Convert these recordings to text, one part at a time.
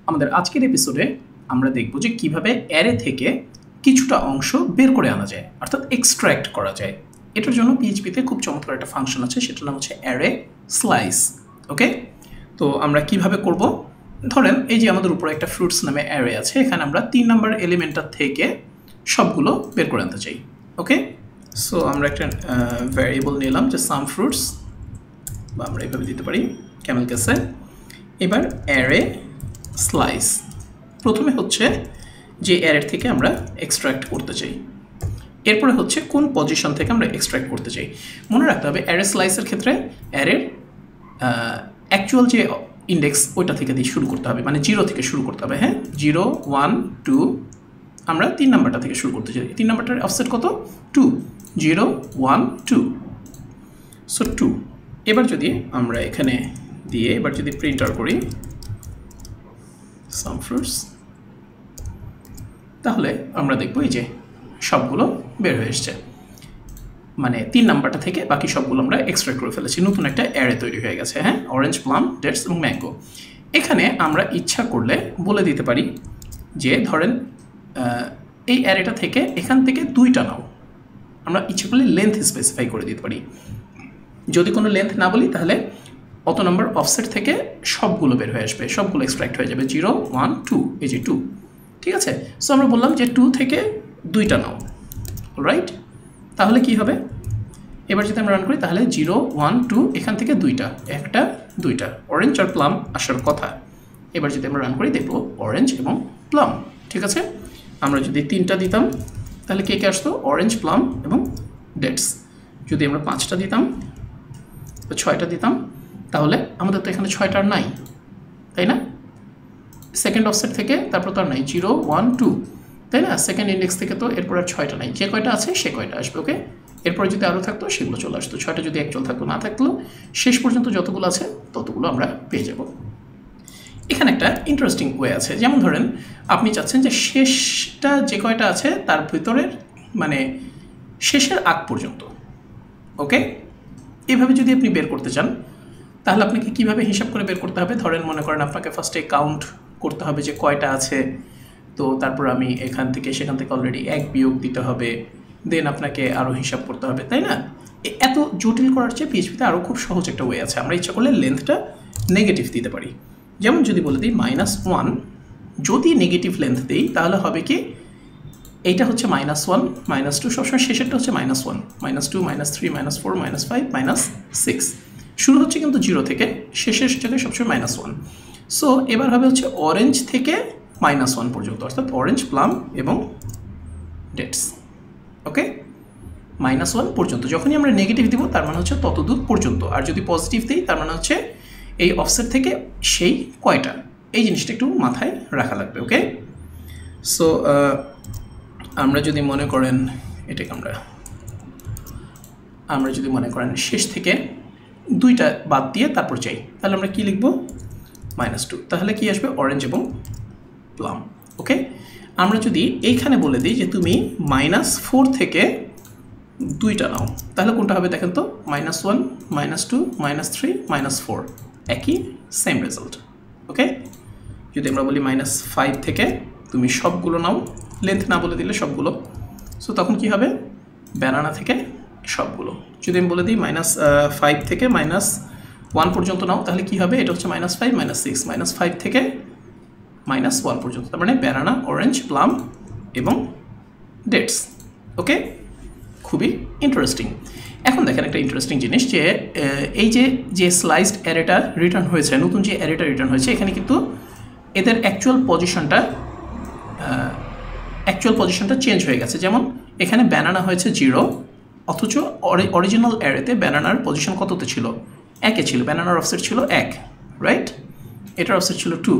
আমাদের আজকের এপিসোডে আমরা দেখব যে কিভাবে অ্যারে থেকে কিছুটা অংশ বের করে আনা যায়, অর্থাৎ এক্সট্র্যাক্ট করা যায়। এটার জন্য পিএইচপিতে খুব চমৎকার একটা ফাংশন আছে, সেটার নাম হচ্ছে অ্যারে স্লাইস। ওকে, তো আমরা কিভাবে করব? ধরেন এই যে আমাদের উপরে একটা ফ্রুটস নামে অ্যারে আছে, এখানে আমরা 3 নম্বর এলিমেন্টটা থেকে সবগুলো বের করে আনতে চাই। ওকে, সো আমরা একটা ভ্যারিয়েবল নিলাম যে সাম ফ্রুটস, বা আমরা এইভাবে দিতে পারি ক্যামেল কেসে। এবার অ্যারে স্লাইস, প্রথমে হচ্ছে যে অ্যারের থেকে আমরা এক্সট্র্যাক্ট করতে চাই, এরপরে হচ্ছে কোন পজিশন থেকে আমরা এক্সট্র্যাক্ট করতে চাই। মনে রাখতে হবে অ্যারে স্লাইসের ক্ষেত্রে অ্যারের অ্যাকচুয়াল যে ইন্ডেক্স ওইটা থেকে দিয়ে শুরু করতে হবে, মানে 0 থেকে শুরু করতে হবে। হ্যাঁ, 0 1 2, আমরা 3 নাম্বারটা থেকে শুরু করতে চাই। 3 নাম্বারটার অফসেট কত? 2, 0 1 2, সো 2। এবার যদি আমরা এখানে দিয়ে এবার যদি প্রিন্টার করি সাম ফ্রুটস, তাহলে আমরা দেখব এই যে সবগুলো বের হয়ে এসছে, মানে 3 নাম্বারটা থেকে বাকি সবগুলো আমরা এক্সট্রাক্ট করে ফেলেছি, নতুন একটা অ্যারে তৈরি হয়ে গেছে। হ্যাঁ, অরেঞ্জ, প্লাম, ডেটস এবং ম্যাঙ্গো। এখানে আমরা ইচ্ছা করলে বলে দিতে পারি যে ধরেন এই অ্যারেটা থেকে এখান থেকে 2টা নাও, আমরা ইচ্ছা করলে লেন্থ স্পেসিফাই করে দিতে পারি। যদি কোনো লেন্থ না বলি তাহলে অত নম্বর অফসেট থেকে সবগুলো বের হয়ে আসবে, সবগুলো এক্সট্রাক্ট হয়ে যাবে। 0 1 2, এই যে 2, ঠিক আছে। সো আমরা বললাম যে 2 থেকে 2টা নাও, রাইট? তাহলে কি হবে? এবার যদি আমরা রান করি তাহলে 0 1 2, এখান থেকে 2টা, একটা 2টা অরেঞ্জ আর প্লাম আসার কথা। এবার যদি আমরা রান করি দেখবো অরেঞ্জ এবং প্লাম, ঠিক আছে। আমরা যদি 3টা দিতাম তাহলে কে কে আসতো? অরেঞ্জ, প্লাম এবং ডেটস। যদি আমরা 5টা দিতাম, 6টা দিতাম, তাহলে আমাদের তো এখানে 6টা আর নাই, তাই না? সেকেন্ড অফসেট থেকে তারপর তো আর নাই, 0 1 2, তাই না? সেকেন্ড ইন্ডেক্স থেকে তো এরপর আর 6টা নাই, যে কয়টা আছে সে কয়টা আসবে। ওকে, এরপরে যদি আরও থাকতো সেগুলো চলে আসতো, 6টা যদি অ্যাকচুয়াল থাকতো, না থাকলো শেষ পর্যন্ত যতগুলো আছে ততগুলো আমরা পেয়ে যাব। এখানে একটা ইন্টারেস্টিং ওয়ে আছে, যেমন ধরেন আপনি চাচ্ছেন যে শেষটা যে কয়টা আছে তার ভিতরের মানে শেষের আগ পর্যন্ত। ওকে, এভাবে যদি আপনি বের করতে চান তাহলে আপনাকে কিভাবে হিসাব করে বের করতে হবে? ধরেন মনে করেন আপনাকে ফার্স্টে কাউন্ট করতে হবে যে কয়টা আছে, তো তারপর আমি এখান থেকে সেখান থেকে অলরেডি 1 বিয়োগ দিতে হবে, দেন আপনাকে আরও হিসাব করতে হবে, তাই না? এত জটিল করার চেয়ে পিএইচপিতে আরও খুব সহজ একটা ওয়ে আছে। আমরা ইচ্ছা করলে লেন্থটা নেগেটিভ দিতে পারি। যেমন যদি বলে দিই -1, যদি নেগেটিভ লেন্থ দিই তাহলে হবে কি, এইটা হচ্ছে -1 -2, সবসময় শেষেরটা হচ্ছে -1 -2 -3 -4 -5 -6, শুরু হচ্ছে কিন্তু 0 থেকে, শেষের জায়গায় সবসময় -1। সো এবার হবে হচ্ছে অরেঞ্জ থেকে -1 পর্যন্ত, অর্থাৎ অরেঞ্জ, প্লাম এবং ডেটস। ওকে, -1 পর্যন্ত যখনই আমরা নেগেটিভ দিব তার মানে হচ্ছে তত দূর পর্যন্ত, আর যদি পজিটিভ দিই তার মানে হচ্ছে এই অফসেট থেকে সেই কয়টা, এই জিনিসটা একটু মাথায় রাখা লাগবে। ওকে, সো আমরা যদি মনে করেন এটাকে আমরা যদি মনে করেন শেষ থেকে 2টা বাদ দিয়ে তারপর চাই, তাহলে আমরা কি লিখব? -2, তাহলে কি আসবে? অরেঞ্জ এবং প্লাম। ওকে, আমরা যদি এইখানে বলে দিই যে তুমি -4 থেকে 2টা নাও, তাহলে কোনটা হবে দেখেন তো? -1 -2 -3 -4, একই সেম রেজাল্ট। ওকে, যদি আমরা বলি -5 থেকে তুমি সবগুলো নাও, লেন্থ না বলে দিলে সবগুলো, সো তখন কি হবে? ব্যানানা থেকে সবগুলো। যদি আমি বলে দিই -5 থেকে -1 পর্যন্ত নাও, তাহলে কি হবে? এটা হচ্ছে -5 -6, -5 থেকে -1 পর্যন্ত, তার মানে ব্যানানা, অরেঞ্জ, প্লাম এবং ডেটস। ওকে, খুবই ইন্টারেস্টিং। এখন দেখেন একটা ইন্টারেস্টিং জিনিস, যে এই যে স্লাইসড অ্যারেটা রিটার্ন হয়েছে, নতুন যে অ্যারেটা রিটার্ন হয়েছে, এখানে কিন্তু এদের অ্যাকচুয়াল পজিশনটা চেঞ্জ হয়ে গেছে। যেমন এখানে ব্যানানা হয়েছে 0, অথচ অরিজিনাল অ্যারেতে ব্যানানার পজিশন কততে ছিল? 1-এ ছিল, ব্যানানার অফসেট ছিল 1, রাইট? এটার অফসেট ছিল 2।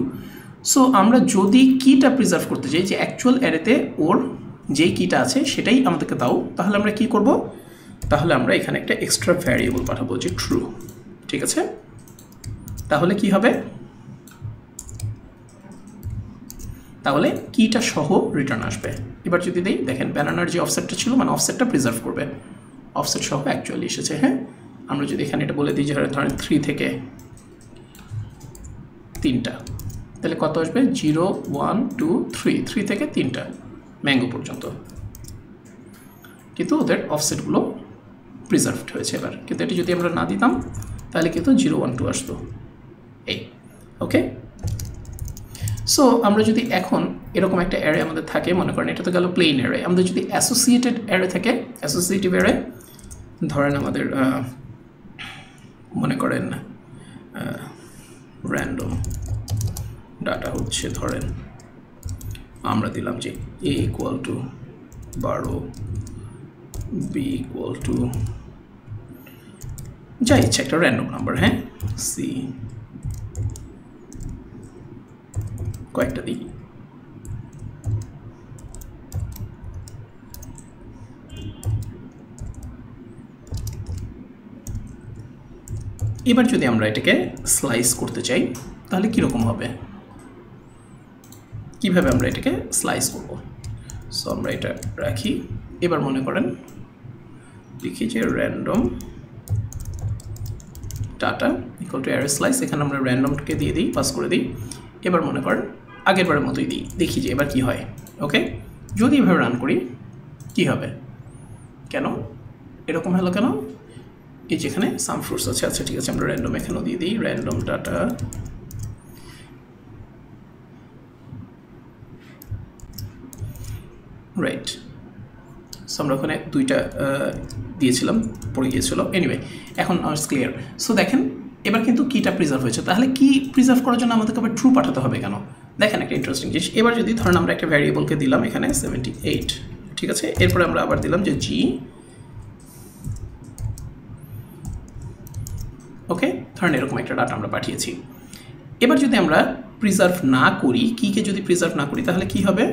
সো আমরা যদি কিটা প্রিজার্ভ করতে চাই, যে অ্যাকচুয়াল অ্যারেতে ওর যেই কিটা আছে সেটাই আমাদেরকে দাও, তাহলে আমরা কি করব? তাহলে আমরা এখানে একটা এক্সট্রা ভ্যারিয়েবল পাঠাবো যে ট্রু, ঠিক আছে? তাহলে কি হবে? তাহলে কিটা সহ রিটার্ন আসবে। এবার যদি দেই, দেখেন ব্যানানার যে অফসেটটা ছিল, মানে অফসেটটা প্রিজার্ভ করবে, অফসেট সহ অ্যাকচুয়ালি এসেছে। হ্যাঁ, আমরা যদি এখানে এটা বলে দিই যে ধরেন 3 থেকে 3টা, তাহলে কত আসবে 0 1 2 3 3 থেকে 3টা ম্যাঙ্গো পর্যন্ত, কিন্তু ওদের অফসেটগুলো প্রিজার্ভড হয়েছে এবার। কিন্তু এটি যদি আমরা না দিতাম তাহলে কিন্তু 0 1 2 আসতো এই। ওকে, সো আমরা যদি এখন এরকম একটা অ্যারে আমাদের থাকে, মনে করেন এটা তো গেল প্লেন অ্যারে, আমাদের যদি অ্যাসোসিয়েটেড অ্যারে থাকে, অ্যাসোসিয়েটিভ অ্যারে ধরেন আমাদের মনে করেন র্যান্ডম ডাটা হচ্ছে, ধরেন আমরা দিলাম যে a equal to 12, b equal to যা ইচ্ছা একটা র্যান্ডম নাম্বার, হ্যাঁ, c কয়েকটা দিই। এবার যদি আমরা এটাকে স্লাইস করতে চাই তাহলে কীরকম হবে, কিভাবে আমরা এটাকে স্লাইস করব? সো আমরা এটা রাখি। এবার মনে করেন লিখি যে random data equal to array slice, এখানে আমরা র্যান্ডমকে দিয়ে দিই, পাস করে দিই। এবার মনে করেন আগের বারের মতোই দিই, দেখি যে এবার কি হয়। ওকে, যদি এভাবে রান করি কি হবে, কেন এরকম হলো কেন, এই যেখানে সাম ফ্রুটস আছে, আচ্ছা ঠিক আছে আমরা র্যান্ডম এখানেও দিয়ে দিই, র্যান্ডম ডাটা রাইট। সো আমরা ওখানে দুইটা দিয়েছিলাম, পড়ে গিয়েছিল, এনিওয়ে এখন ক্লিয়ার। সো দেখেন এবার কিন্তু কিটা প্রিজার্ভ হয়েছে, তাহলে কি প্রিজার্ভ করার জন্য আমাদেরকে আবার ট্রু পাঠাতে হবে কেন, দেখেন একটা ইন্টারেস্টিং জিনিস। এবার যদি ধরেন আমরা একটা ভ্যারিয়েবলকে দিলাম এখানে 78, ঠিক আছে, এরপরে আমরা আবার দিলাম যে জি, ওকে, ধরেন এরকম একটা ডাটা আমরা পাঠিয়েছি। এবার যদি আমরা প্রিজার্ভ না করি, কিকে যদি প্রিজার্ভ না করি তাহলে কি হবে,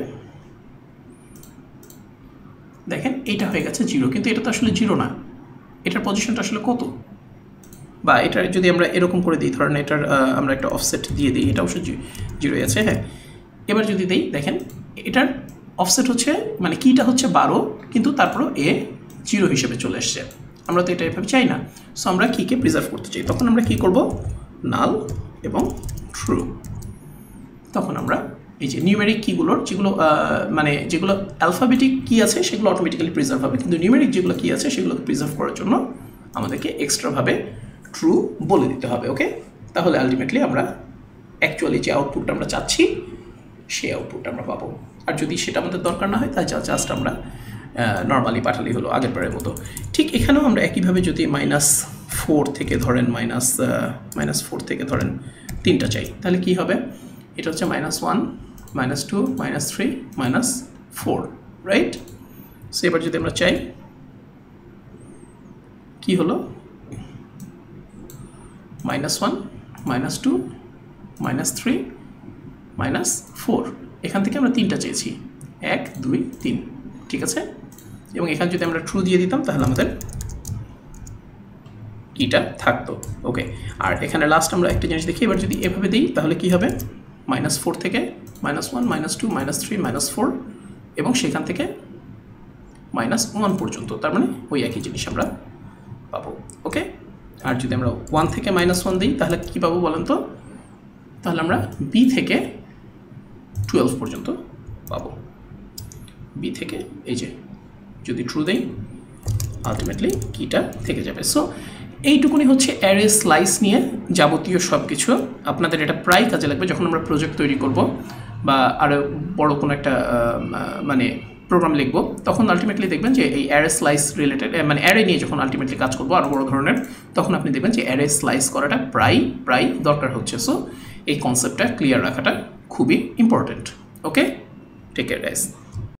দেখেন এইটা হয়ে গেছে 0, কিন্তু এটা তো আসলে 0 না, এটার পজিশনটা আসলে কত, বা এটা যদি আমরা এরকম করে দিই, ধরেন এটার আমরা একটা অফসেট দিয়ে দিই, এটা অবশ্যই 0 আছে, হ্যাঁ। এবার যদি দিই দেখেন এটার অফসেট হচ্ছে মানে কিটা হচ্ছে 12, কিন্তু তারপরও এ 0 হিসেবে চলে এসছে, আমরা তো এটা এভাবে চাই না। সো আমরা কিকে প্রিজার্ভ করতে চাই, তখন আমরা কি করব, নাল এবং ট্রু। তখন আমরা এই যে নিউমেরিক কিগুলোর যেগুলো মানে যেগুলো অ্যালফাবেটিক কি আছে সেগুলো অটোমেটিক্যালি প্রিজার্ভ হবে, কিন্তু নিউমেরিক যেগুলো কি আছে সেগুলোকে প্রিজার্ভ করার জন্য আমাদেরকে এক্সট্রাভাবে ট্রু বলে দিতে হবে। ওকে, তাহলে আলটিমেটলি আমরা অ্যাকচুয়ালি যে আউটপুটটা আমরা চাচ্ছি সেই আউটপুটটা আমরা পাবো। আর যদি সেটা আমাদের দরকার না হয় তাই জাস্ট আমরা নর্মালি পাঠালেই হলো আগের বারের মতো। ঠিক এখানেও আমরা একইভাবে যদি -4 থেকে ধরেন -4 থেকে ধরেন 3টা চাই, তাহলে কি হবে, এটা হচ্ছে -1 -2 -3 -4, রাইট। সো এবার যদি আমরা চাই কি হলো, -1 -2 -3 -4, এখান থেকে আমরা 3টা চেয়েছি, 1 2 3, ঠিক আছে। এবং এখানে যদি আমরা ট্রু দিয়ে দিতাম তাহলে আমাদের কিটা থাকতো। ওকে, আর এখানে লাস্ট আমরা একটা জিনিস দেখি, এবার যদি এভাবে দিই তাহলে কি হবে, -4 থেকে -1 -2 -3 -4 এবং সেখান থেকে -1 পর্যন্ত, তার মানে ওই একই জিনিস আমরা পাবো। ওকে, আর যদি আমরা 1 থেকে -1 দিই তাহলে কি পাবো বলেন তো, তাহলে আমরা b থেকে 12 পর্যন্ত পাবো, b থেকে এই যে যদি ট্রু দেই আলটিমেটলি কিটা থেকে যাবে। সো এইটুকুনি হচ্ছে অ্যারে স্লাইস নিয়ে যাবতীয় সব কিছু। আপনাদের এটা প্রায় কাজে লাগবে যখন আমরা প্রজেক্ট তৈরি করব বা আরও বড় কোনো একটা মানে প্রোগ্রাম লিখব, তখন আলটিমেটলি দেখবেন যে এই অ্যারে স্লাইস রিলেটেড মানে অ্যারে নিয়ে যখন আলটিমেটলি কাজ করবো আরও বড় ধরনের, তখন আপনি দেখবেন যে অ্যারে স্লাইস করাটা প্রায় দরকার হচ্ছে। সো এই কনসেপ্টটা ক্লিয়ার রাখাটা খুবই ইম্পর্টেন্ট। ওকে, টেক কেয়ার গাইস।